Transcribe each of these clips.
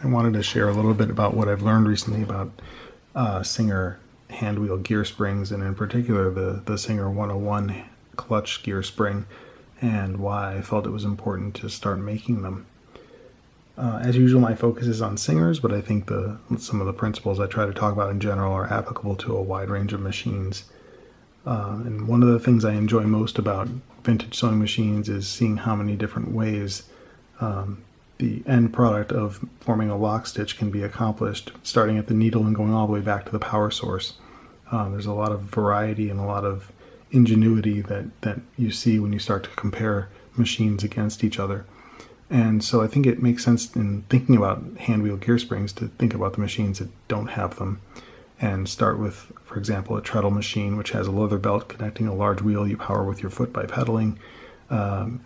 I wanted to share a little bit about what I've learned recently about Singer handwheel gear springs, and in particular the Singer 101 clutch gear spring, and why I felt it was important to start making them. As usual, my focus is on Singers, but I think some of the principles I try to talk about in general are applicable to a wide range of machines. And one of the things I enjoy most about vintage sewing machines is seeing how many different ways the end product of forming a lock stitch can be accomplished, starting at the needle and going all the way back to the power source. There's a lot of variety and a lot of ingenuity that you see when you start to compare machines against each other. And so I think it makes sense in thinking about handwheel gear springs to think about the machines that don't have them, and start with, for example, a treadle machine, which has a leather belt connecting a large wheel you power with your foot by pedaling.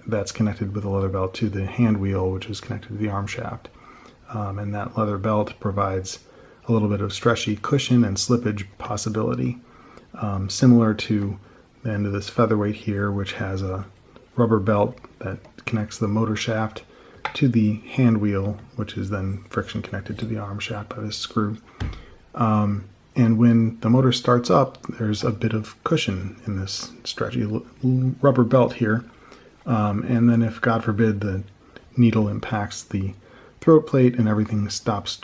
That's connected with a leather belt to the hand wheel, which is connected to the arm shaft. And that leather belt provides a little bit of stretchy cushion and slippage possibility, similar to the end of this featherweight here, which has a rubber belt that connects the motor shaft to the hand wheel, which is then friction connected to the arm shaft by this screw. And when the motor starts up, there's a bit of cushion in this stretchy rubber belt here. And then if, God forbid, the needle impacts the throat plate and everything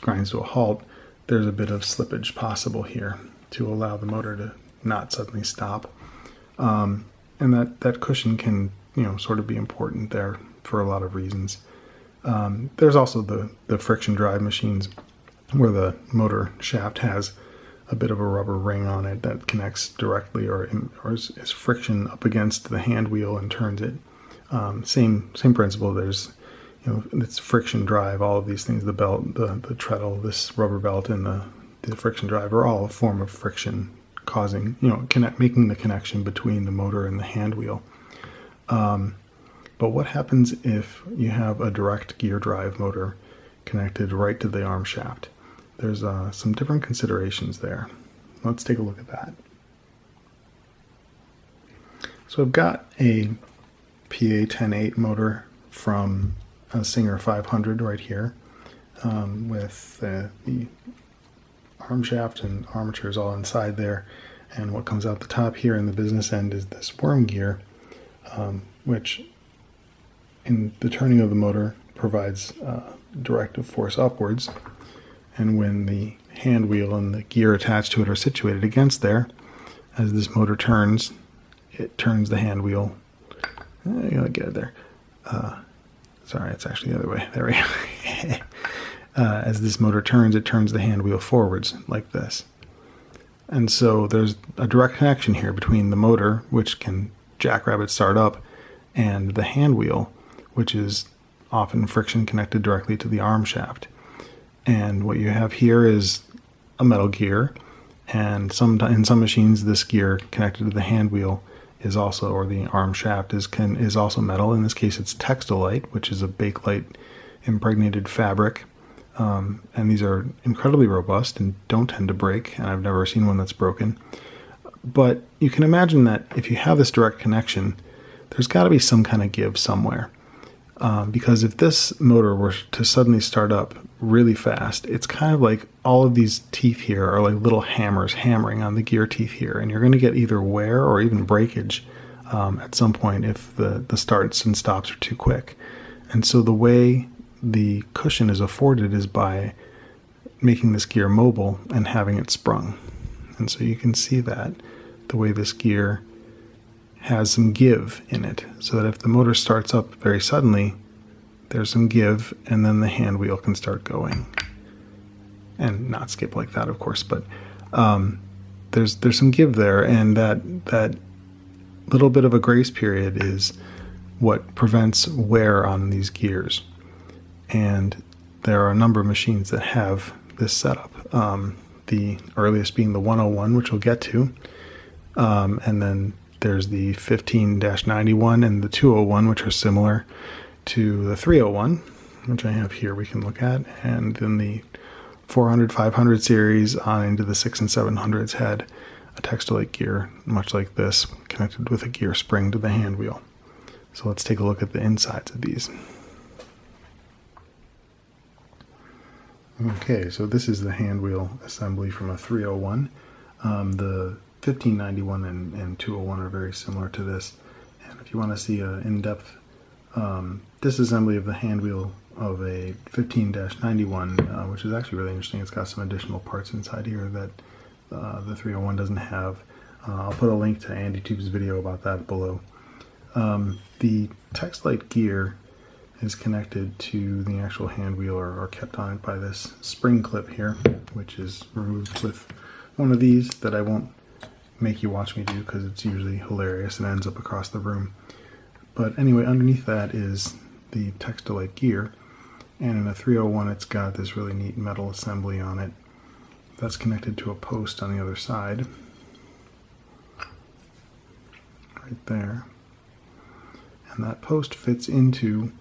grinds to a halt, there's a bit of slippage possible here to allow the motor to not suddenly stop. And that cushion can, sort of be important there for a lot of reasons. There's also the friction drive machines where the motor shaft has a bit of a rubber ring on it that connects directly or is friction up against the hand wheel and turns it. Same principle. There's, it's friction drive. All of these things, the belt, the treadle, this rubber belt, and the friction drive are all a form of friction, causing, making the connection between the motor and the hand wheel. But what happens if you have a direct gear drive motor connected right to the arm shaft? There's some different considerations there. Let's take a look at that. So I've got a PA 10.8 motor from a Singer 500 right here, with the arm shaft and armatures all inside there. And what comes out the top here in the business end is this worm gear, which in the turning of the motor provides directive force upwards. And when the hand wheel and the gear attached to it are situated against there, as this motor turns, it turns the hand wheel. You gotta get it there. Sorry, it's actually the other way. There we go. As this motor turns, it turns the hand wheel forwards like this. And so there's a direct connection here between the motor, which can jackrabbit start up, and the hand wheel, which is often friction connected directly to the arm shaft. And what you have here is a metal gear, and in some machines this gear connected to the hand wheel is also, or the arm shaft is also metal. In this case it's Textilite, which is a Bakelite impregnated fabric. And these are incredibly robust and don't tend to break, and I've never seen one that's broken. But you can imagine that if you have this direct connection, there's got to be some kind of give somewhere. Because if this motor were to suddenly start up really fast, it's kind of like all of these teeth here are like little hammers hammering on the gear teeth here, and you're going to get either wear or even breakage at some point if the starts and stops are too quick. And so the way the cushion is afforded is by making this gear mobile and having it sprung. And so you can see that the way this gear has some give in it, so that if the motor starts up very suddenly, there's some give, and then the hand wheel can start going. And not skip like that, of course, but there's some give there, and that little bit of a grace period is what prevents wear on these gears. And there are a number of machines that have this setup. The earliest being the 101, which we'll get to, and then there's the 15-91 and the 201, which are similar to the 301, which I have here we can look at, and then the 400, 500 series on into the 6 and 700s had a Textilite gear, much like this, connected with a gear spring to the hand wheel. So let's take a look at the insides of these. Okay, so this is the hand wheel assembly from a 301. The 1591 and 201 are very similar to this. And if you want to see an in-depth disassembly of the hand wheel of a 15-91, which is actually really interesting, it's got some additional parts inside here that the 301 doesn't have. I'll put a link to AndyTube's video about that below. The Textlight gear is connected to the actual hand wheel or kept on it by this spring clip here, which is removed with one of these that I won't make you watch me do because it's usually hilarious and ends up across the room. But anyway, underneath that is the Textlight gear, and in a 301 it's got this really neat metal assembly on it that's connected to a post on the other side right there, and that post fits into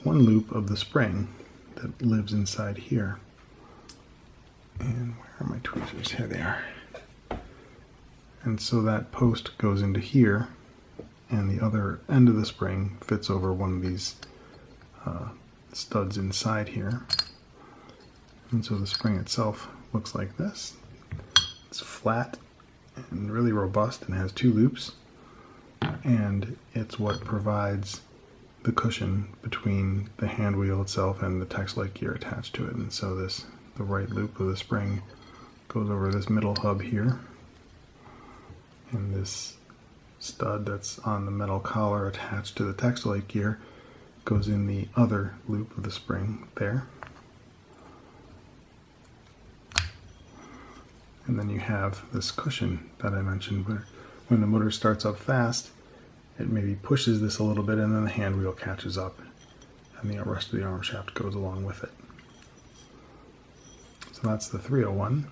one loop of the spring that lives inside here. And where are my tweezers? Here they are. And so that post goes into here, and the other end of the spring fits over one of these studs inside here. And so the spring itself looks like this. It's flat and really robust and has two loops, and it's what provides the cushion between the hand wheel itself and the Textlight gear attached to it. And so the right loop of the spring goes over this middle hub here, and this stud that's on the metal collar attached to the Textlight gear goes in the other loop of the spring there. And then you have this cushion that I mentioned where when the motor starts up fast, it maybe pushes this a little bit, and then the hand wheel catches up, and the rest of the arm shaft goes along with it. So that's the 301.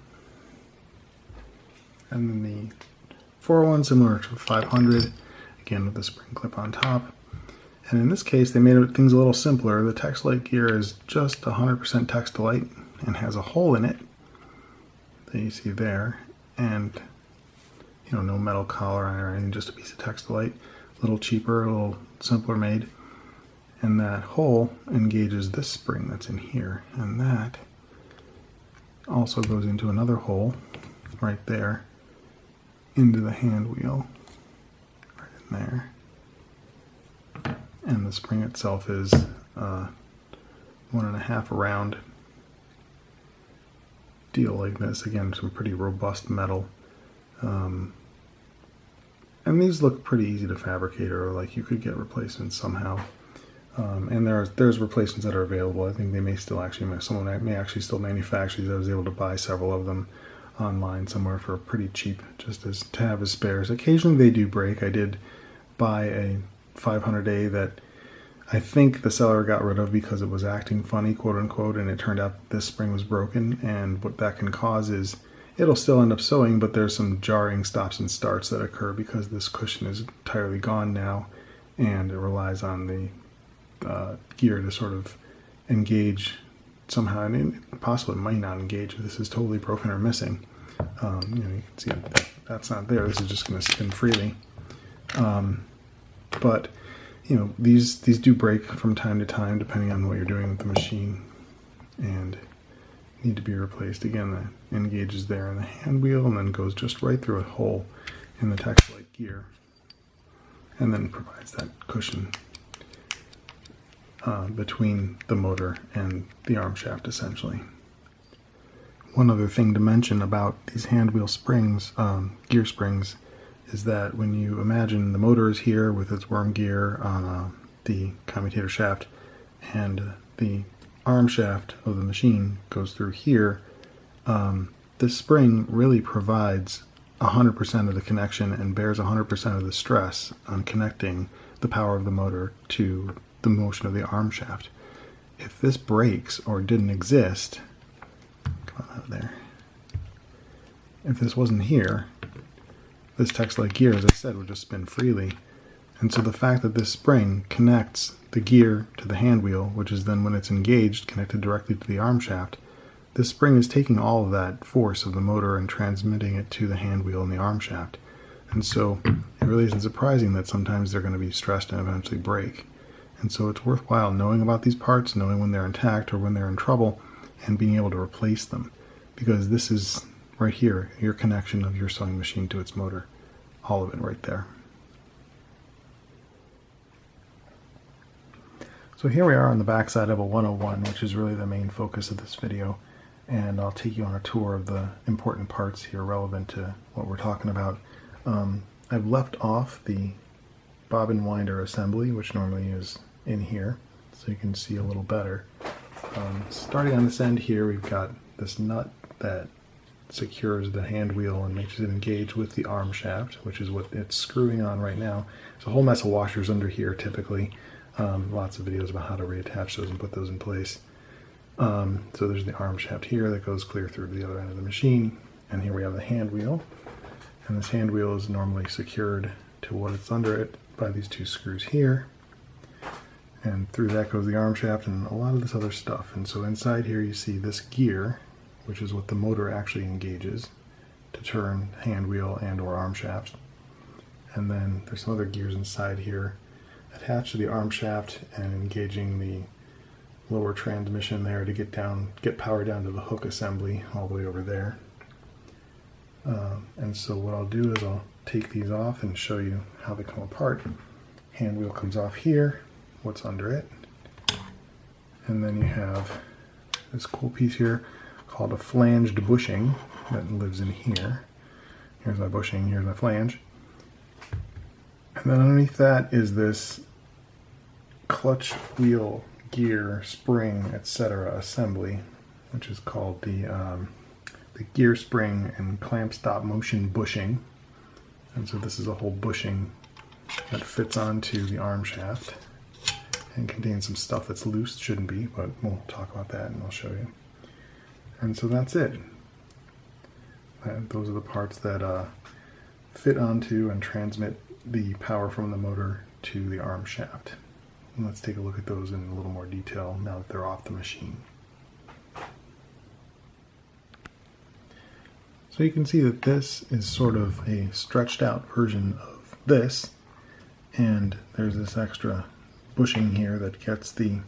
And then the 401, similar to 500, again with the spring clip on top. And in this case, they made things a little simpler. The Textlight gear is just 100% Textlight and has a hole in it that you see there, and no metal collar on it or anything, just a piece of Textlight. A little cheaper, a little simpler made. And that hole engages this spring that's in here, and that also goes into another hole right there into the hand wheel, right in there. And the spring itself is 1.5 round deal like this. Again, some pretty robust metal. And these look pretty easy to fabricate, or like you could get replacements somehow. And there's replacements that are available. I think they may still actually, someone may actually still manufacture these. I was able to buy several of them online somewhere for pretty cheap, just as to have as spares. Occasionally they do break. I did buy a 500A that I think the seller got rid of because it was acting funny, quote unquote, and it turned out this spring was broken. And what that can cause is it'll still end up sewing, but there's some jarring stops and starts that occur because this cushion is entirely gone now, and it relies on the gear to sort of engage somehow, and possibly it might not engage if this is totally broken or missing. You can see that's not there. This is just going to spin freely. But these do break from time to time depending on what you're doing with the machine, and need to be replaced. Again, that engages there in the hand wheel and then goes just right through a hole in the Textlight gear, and then provides that cushion between the motor and the arm shaft, essentially. One other thing to mention about these hand wheel springs, gear springs, is that when you imagine the motor is here with its worm gear on the commutator shaft, and the arm shaft of the machine goes through here, this spring really provides 100% of the connection and bears 100% of the stress on connecting the power of the motor to the motion of the arm shaft. If this breaks or didn't exist, come on out of there, if this wasn't here, this Textlight gear, as I said, would just spin freely. And so the fact that this spring connects the gear to the hand wheel, which is then when it's engaged, connected directly to the arm shaft, this spring is taking all of that force of the motor and transmitting it to the hand wheel and the arm shaft. And so it really isn't surprising that sometimes they're going to be stressed and eventually break. And so it's worthwhile knowing about these parts, knowing when they're intact or when they're in trouble, and being able to replace them, because this is right here, your connection of your sewing machine to its motor. All of it right there. So here we are on the back side of a 101, which is really the main focus of this video, and I'll take you on a tour of the important parts here relevant to what we're talking about. I've left off the bobbin winder assembly, which normally is in here, so you can see a little better. Starting on this end here, we've got this nut that secures the hand wheel and makes it engage with the arm shaft, which is what it's screwing on right now. There's a whole mess of washers under here typically. Lots of videos about how to reattach those and put those in place. So there's the arm shaft here that goes clear through to the other end of the machine, and here we have the hand wheel. And this hand wheel is normally secured to what it's under it by these two screws here. And through that goes the arm shaft and a lot of this other stuff. And so inside here you see this gear, which is what the motor actually engages to turn hand wheel and or arm shaft. And then there's some other gears inside here attached to the arm shaft and engaging the lower transmission there to get power down to the hook assembly all the way over there. And so what I'll do is I'll take these off and show you how they come apart. Hand wheel comes off here, what's under it, and then you have this cool piece here called a flanged bushing that lives in here. Here's my bushing, here's my flange. And then underneath that is this clutch, wheel, gear, spring, etc. assembly, which is called the gear spring and clamp stop motion bushing. And so this is a whole bushing that fits onto the arm shaft and contains some stuff that's loose, shouldn't be, but we'll talk about that and I'll show you. And so that's it. Those are the parts that fit onto and transmit the power from the motor to the arm shaft. And let's take a look at those in a little more detail now that they're off the machine. So you can see that this is sort of a stretched out version of this, and there's this extra bushing here that gets the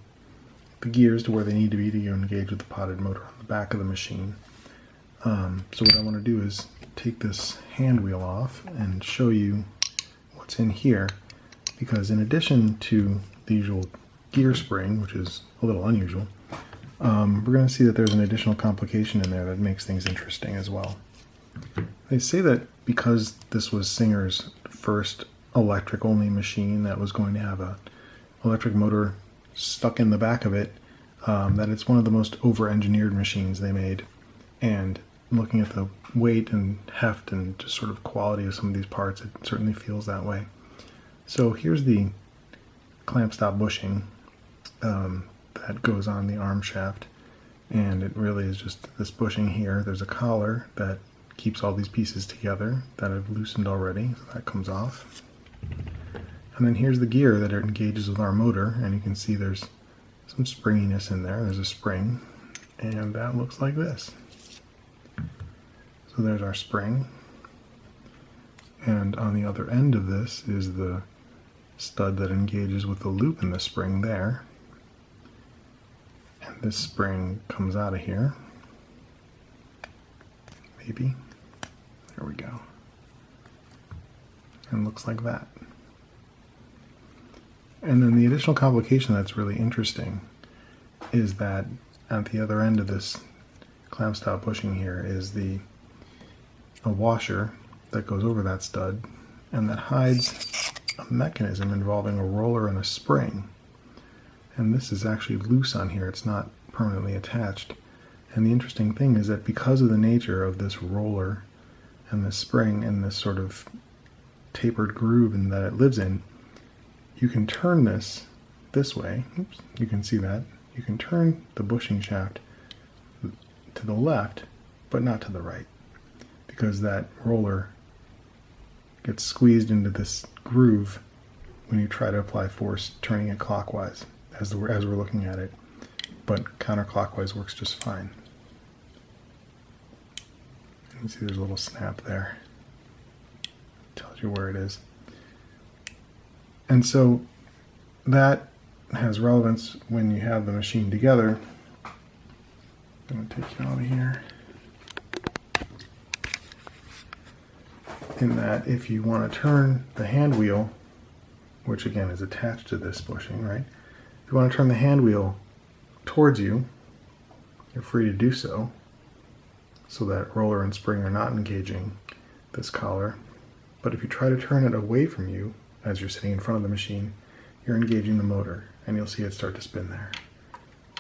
gears to where they need to be to engage with the potted motor on the back of the machine. So what I want to do is take this hand wheel off and show you what's in here, because in addition to the usual gear spring, which is a little unusual, we're going to see that there's an additional complication in there that makes things interesting as well. They say that because this was Singer's first electric-only machine that was going to have an electric motor stuck in the back of it, that it's one of the most over-engineered machines they made. And looking at the weight and heft and just sort of quality of some of these parts, it certainly feels that way. So here's the clamp stop bushing that goes on the arm shaft, and it really is just this bushing here. There's a collar that keeps all these pieces together that I've loosened already, so that comes off. And then here's the gear that it engages with our motor, and you can see there's some springiness in there. There's a spring, and that looks like this. So there's our spring, and on the other end of this is the stud that engages with the loop in the spring there. And this spring comes out of here. Maybe. There we go. And looks like that. And then the additional complication that's really interesting is that at the other end of this clamp stop bushing here is a washer that goes over that stud and that hides a mechanism involving a roller and a spring. And this is actually loose on here, it's not permanently attached. And the interesting thing is that because of the nature of this roller and this spring and this sort of tapered groove and that it lives in, you can turn this way. Oops, you can see that. You can turn the bushing shaft to the left, but not to the right, because that roller gets squeezed into this groove when you try to apply force turning it clockwise as we're looking at it, but counterclockwise works just fine. You can see there's a little snap there. Tells you where it is. And so that has relevance when you have the machine together, going to take you out of here. In that, if you want to turn the hand wheel, which again is attached to this bushing, right? If you want to turn the hand wheel towards you, you're free to do so, so that roller and spring are not engaging this collar. But if you try to turn it away from you as you're sitting in front of the machine, you're engaging the motor, and you'll see it start to spin there,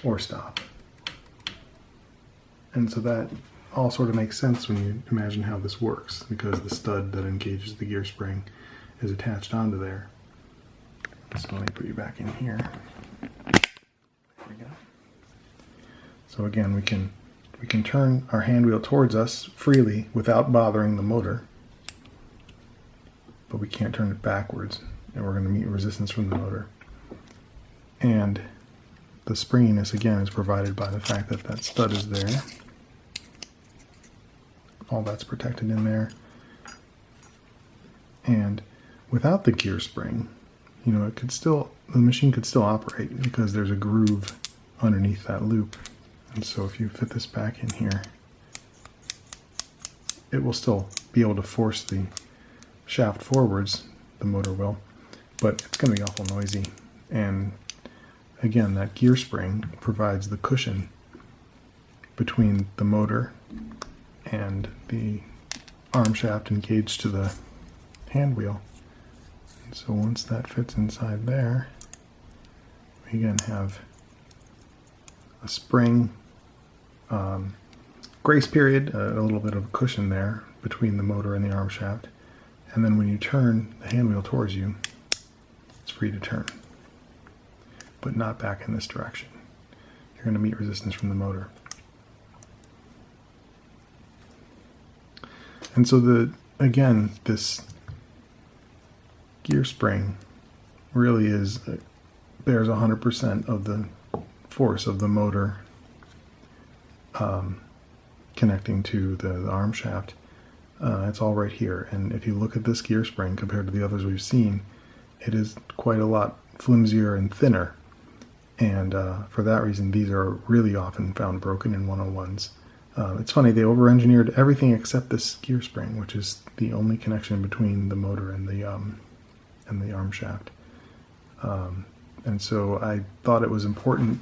or stop. And so that all sort of makes sense when you imagine how this works, because the stud that engages the gear spring is attached onto there. So let me put you back in here. There we go. So again, we can turn our hand wheel towards us freely without bothering the motor, but we can't turn it backwards, and we're going to meet resistance from the motor. And the springiness again is provided by the fact that that stud is there. All that's protected in there. And without the gear spring, you know, the machine could still operate because there's a groove underneath that loop. And so if you fit this back in here, it will still be able to force the shaft forwards, the motor will, but it's going to be awful noisy. And again, that gear spring provides the cushion between the motor and the arm shaft engaged to the hand wheel. And so once that fits inside there, we again have a spring grace period, a little bit of a cushion there between the motor and the arm shaft. And then when you turn the hand wheel towards you, it's free to turn, but not back in this direction. You're going to meet resistance from the motor. And so again, this gear spring really bears 100% of the force of the motor connecting to the arm shaft. It's all right here. And if you look at this gear spring compared to the others we've seen, it is quite a lot flimsier and thinner. And for that reason, these are really often found broken in 101s. It's funny, they over-engineered everything except this gear spring, which is the only connection between the motor and the arm shaft. And so I thought it was important,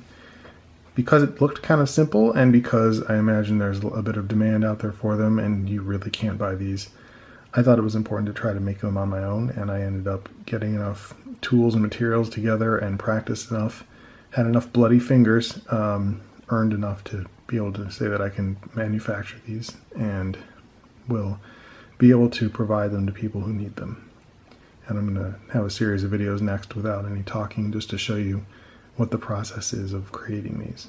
because it looked kind of simple, and because I imagine there's a bit of demand out there for them, and you really can't buy these. I thought it was important to try to make them on my own, and I ended up getting enough tools and materials together and practiced enough, had enough bloody fingers, earned enough to be able to say that I can manufacture these and will be able to provide them to people who need them. And I'm going to have a series of videos next without any talking, just to show you what the process is of creating these.